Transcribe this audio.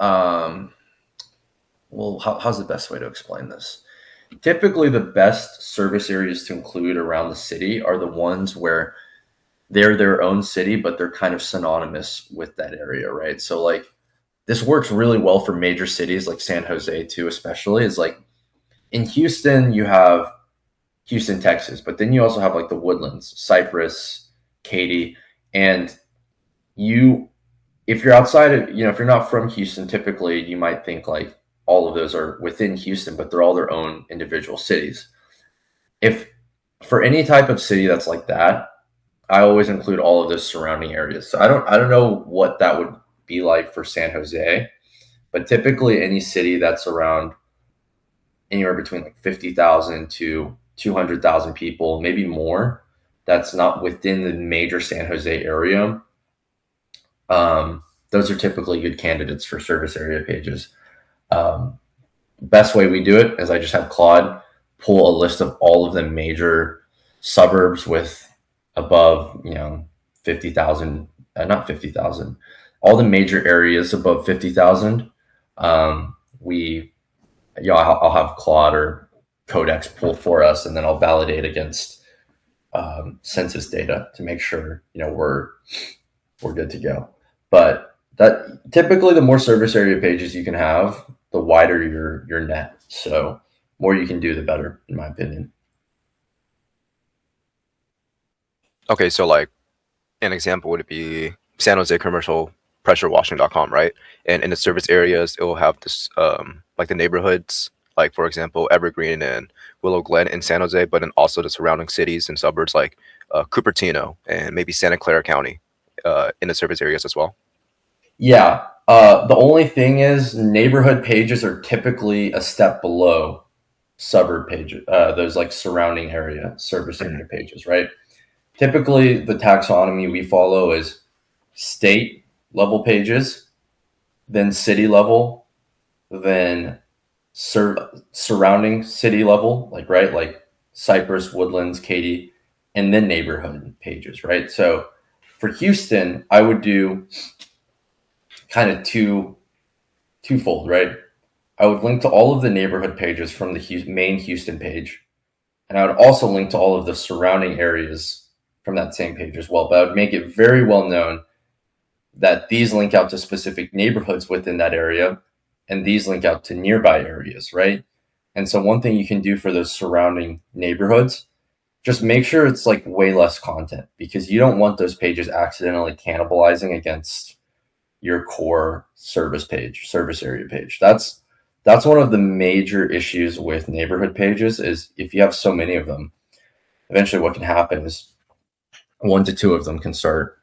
um, well, how's the best way to explain this? Typically, the best service areas to include around the city are the ones where they're their own city, but they're kind of synonymous with that area, right? So, like, this works really well for major cities like San Jose, too, especially. Is like in Houston, you have Houston, Texas, but then you also have like the Woodlands, Cypress, Katy, and you if you're outside of, if you're not from Houston, typically you might think like all of those are within Houston, but they're all their own individual cities. If for any type of city that's like that, I always include all of those surrounding areas. So I don't know what that would be like for San Jose, but typically any city that's around anywhere between like 50,000 to 200,000 people, maybe more, that's not within the major San Jose area. Those are typically good candidates for service area pages. Um, Best way we do it is I just have Claude pull a list of all of the major suburbs with above, 50,000, not 50,000, all the major areas above 50,000. We, I'll have Claude or Codex pull for us, and then I'll validate against census data to make sure, we're good to go. But that typically the more service area pages you can have, the wider your net. So more you can do, the better, in my opinion. Okay, so like an example would be San Jose commercial pressure washing.com, right? And in the service areas, it will have this like the neighborhoods, like for example, Evergreen and Willow Glen in San Jose, but then also the surrounding cities and suburbs like Cupertino and maybe Santa Clara County in the service areas as well. Yeah. The only thing is neighborhood pages are typically a step below suburb pages, those like surrounding area service area pages, right? Typically, the taxonomy we follow is state level pages, then city level, then surrounding city level, like, right, like Cypress, Woodlands, Katy, and then neighborhood pages, right? So for Houston, I would do kind of twofold, right? I would link to all of the neighborhood pages from the main Houston page, and I would also link to all of the surrounding areas from that same page as well. But I would make it very well known that these link out to specific neighborhoods within that area, and these link out to nearby areas, right? And so one thing you can do for those surrounding neighborhoods, just make sure it's like way less content, because you don't want those pages accidentally cannibalizing against your core service area page. That's one of the major issues with neighborhood pages, is if you have so many of them, eventually what can happen is one to two of them can start